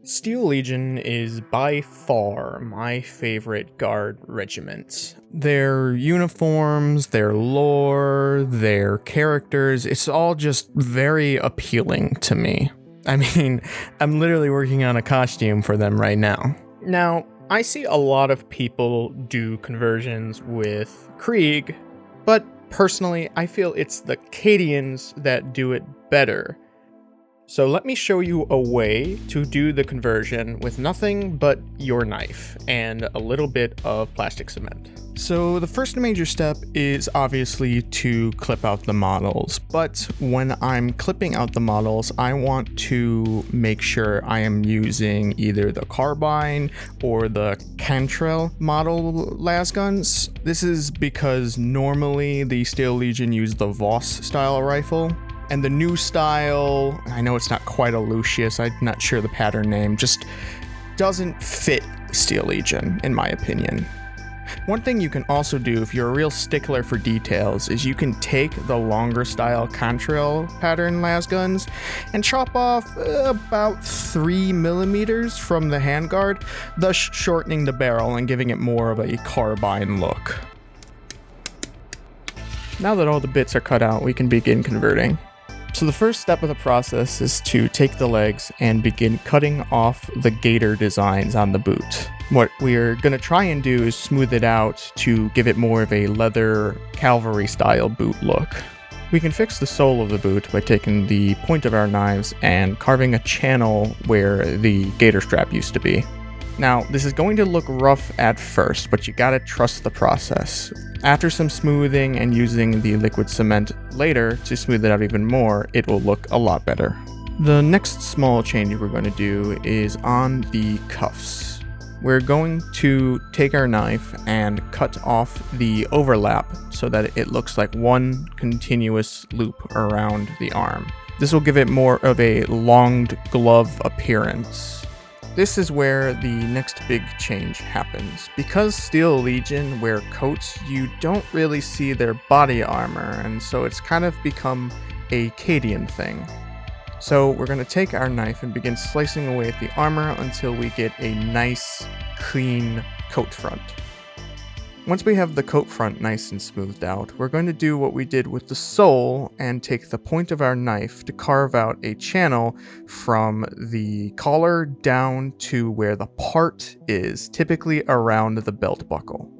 Steel Legion is by far my favorite guard regiment. Their uniforms, their lore, their characters, it's all just very appealing to me. I mean, I'm literally working on a costume for them right now. Now, I see a lot of people do conversions with Krieg, but personally, I feel it's the Cadians that do it better. So let me show you a way to do the conversion with nothing but your knife and a little bit of plastic cement. So the first major step is obviously to clip out the models, but when I'm clipping out the models, I want to make sure I am using either the carbine or the Cantrell model lasguns. This is because normally the Steel Legion use the Voss style rifle. And the new style, I know it's not quite a Lucius, I'm not sure the pattern name, just doesn't fit Steel Legion, in my opinion. One thing you can also do if you're a real stickler for details is you can take the longer style Cantrell pattern lasguns and chop off about 3 millimeters from the handguard, thus shortening the barrel and giving it more of a carbine look. Now that all the bits are cut out, we can begin converting. So the first step of the process is to take the legs and begin cutting off the gator designs on the boot. What we're going to try and do is smooth it out to give it more of a leather cavalry style boot look. We can fix the sole of the boot by taking the point of our knives and carving a channel where the gator strap used to be. Now, this is going to look rough at first, but you gotta trust the process. After some smoothing and using the liquid cement later to smooth it out even more, it will look a lot better. The next small change we're going to do is on the cuffs. We're going to take our knife and cut off the overlap so that it looks like one continuous loop around the arm. This will give it more of a longed glove appearance. This is where the next big change happens. Because Steel Legion wear coats, you don't really see their body armor, and so it's kind of become a Cadian thing. So we're going to take our knife and begin slicing away at the armor until we get a nice, clean coat front. Once we have the coat front nice and smoothed out, we're going to do what we did with the sole and take the point of our knife to carve out a channel from the collar down to where the part is, typically around the belt buckle.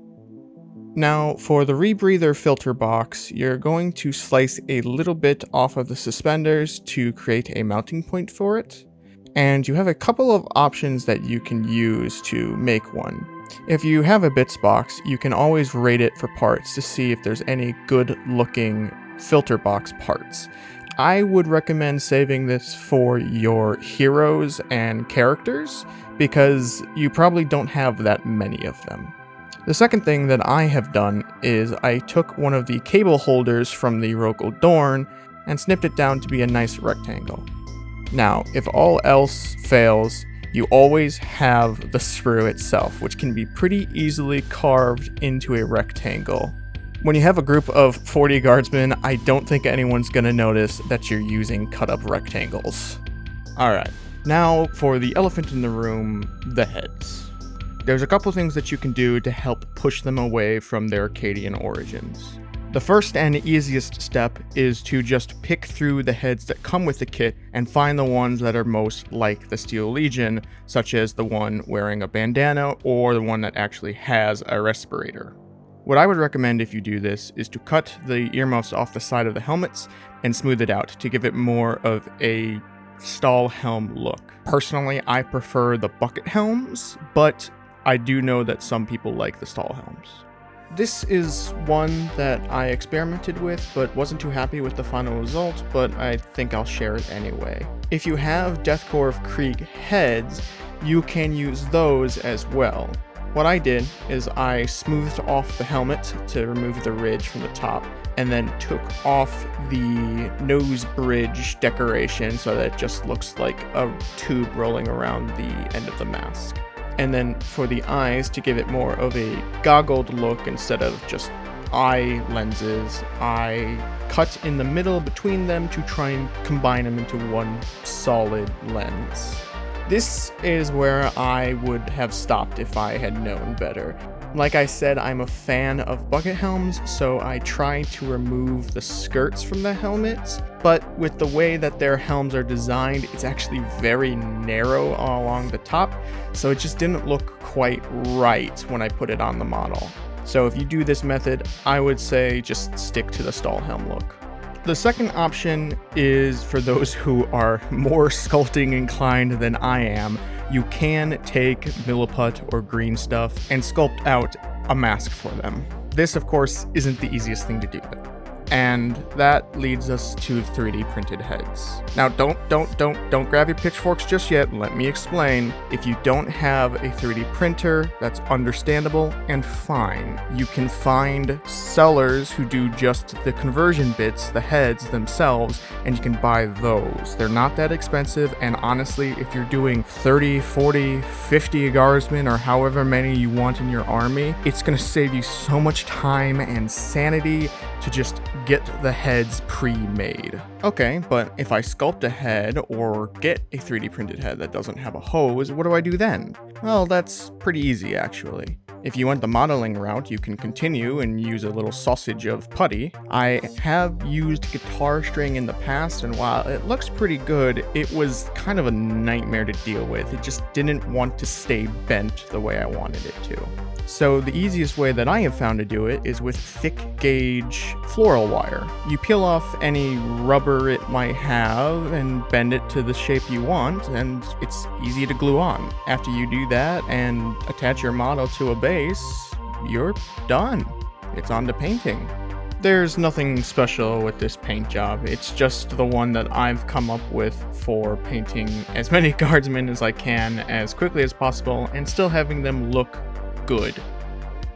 Now, for the rebreather filter box, you're going to slice a little bit off of the suspenders to create a mounting point for it, and you have a couple of options that you can use to make one. If you have a bits box, you can always rate it for parts to see if there's any good looking filter box parts. I would recommend saving this for your heroes and characters because you probably don't have that many of them. The second thing that I have done is I took one of the cable holders from the Rogel Dorn and snipped it down to be a nice rectangle. Now, if all else fails, you always have the sprue itself, which can be pretty easily carved into a rectangle. When you have a group of 40 guardsmen, I don't think anyone's going to notice that you're using cut-up rectangles. Alright, now for the elephant in the room, the heads. There's a couple things that you can do to help push them away from their Cadian origins. The first and easiest step is to just pick through the heads that come with the kit and find the ones that are most like the Steel Legion, such as the one wearing a bandana or the one that actually has a respirator. What I would recommend if you do this is to cut the earmuffs off the side of the helmets and smooth it out to give it more of a Stahl helm look. Personally, I prefer the bucket helms, but I do know that some people like the Stahl helms. This is one that I experimented with, but wasn't too happy with the final result, but I think I'll share it anyway. If you have Deathcore of Krieg heads, you can use those as well. What I did is I smoothed off the helmet to remove the ridge from the top, and then took off the nose bridge decoration so that it just looks like a tube rolling around the end of the mask. And then for the eyes, to give it more of a goggled look instead of just eye lenses, I cut in the middle between them to try and combine them into one solid lens. This is where I would have stopped if I had known better. Like I said, I'm a fan of bucket helms, so I try to remove the skirts from the helmets, but with the way that their helms are designed, it's actually very narrow along the top, so it just didn't look quite right when I put it on the model. So if you do this method, I would say just stick to the stall helm look. The second option is for those who are more sculpting inclined than I am. You can take milliput or green stuff and sculpt out a mask for them. This, of course, isn't the easiest thing to do though. And that leads us to 3D printed heads. Now don't grab your pitchforks just yet, let me explain. If you don't have a 3D printer, that's understandable and fine. You can find sellers who do just the conversion bits, the heads themselves, and you can buy those. They're not that expensive, and honestly, if you're doing 30, 40, 50 guardsmen, or however many you want in your army, it's gonna save you so much time and sanity to just get the heads pre-made. Okay, but if I sculpt a head or get a 3D printed head that doesn't have a hose, what do I do then? Well, that's pretty easy actually. If you went the modeling route, you can continue and use a little sausage of putty. I have used guitar string in the past, and while it looks pretty good, it was kind of a nightmare to deal with. It just didn't want to stay bent the way I wanted it to. So the easiest way that I have found to do it is with thick gauge floral wire. You peel off any rubber it might have and bend it to the shape you want, and it's easy to glue on. After you do that and attach your model to a base, you're done. It's on to painting. There's nothing special with this paint job. It's just the one that I've come up with for painting as many guardsmen as I can as quickly as possible and still having them look good.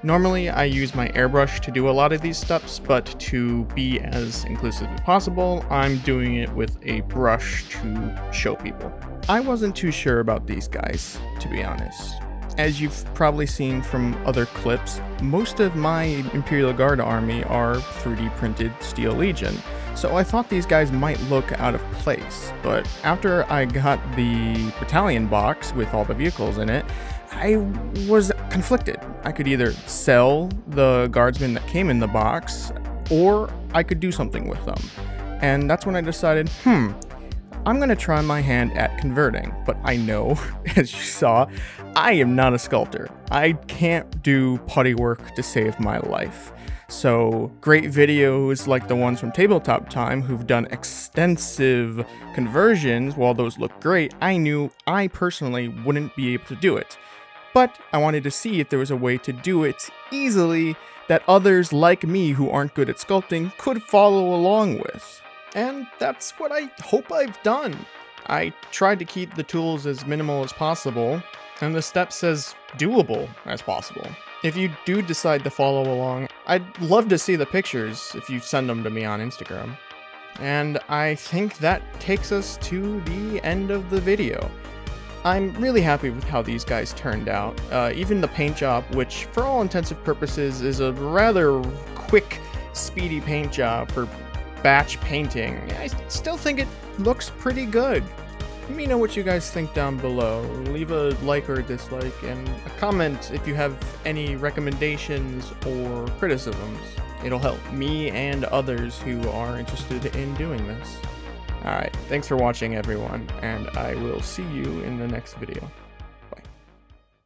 Normally I use my airbrush to do a lot of these steps, but to be as inclusive as possible, I'm doing it with a brush to show people. I wasn't too sure about these guys, to be honest. As you've probably seen from other clips, most of my Imperial Guard army are 3D printed Steel Legion, so I thought these guys might look out of place, but after I got the battalion box with all the vehicles in it, I was conflicted. I could either sell the guardsmen that came in the box, or I could do something with them. And that's when I decided, I'm gonna try my hand at converting, but I know, as you saw, I am not a sculptor. I can't do putty work to save my life. So great videos like the ones from Tabletop Time who've done extensive conversions, while those look great, I knew I personally wouldn't be able to do it. But I wanted to see if there was a way to do it easily that others like me who aren't good at sculpting could follow along with. And that's what I hope I've done. I tried to keep the tools as minimal as possible, and the steps as doable as possible. If you do decide to follow along, I'd love to see the pictures if you send them to me on Instagram. And I think that takes us to the end of the video. I'm really happy with how these guys turned out. Even the paint job, which for all intensive purposes is a rather quick, speedy paint job for batch painting, I still think it looks pretty good. Let me know what you guys think down below. Leave a like or a dislike, and a comment if you have any recommendations or criticisms. It'll help me and others who are interested in doing this. Alright, thanks for watching everyone, and I will see you in the next video.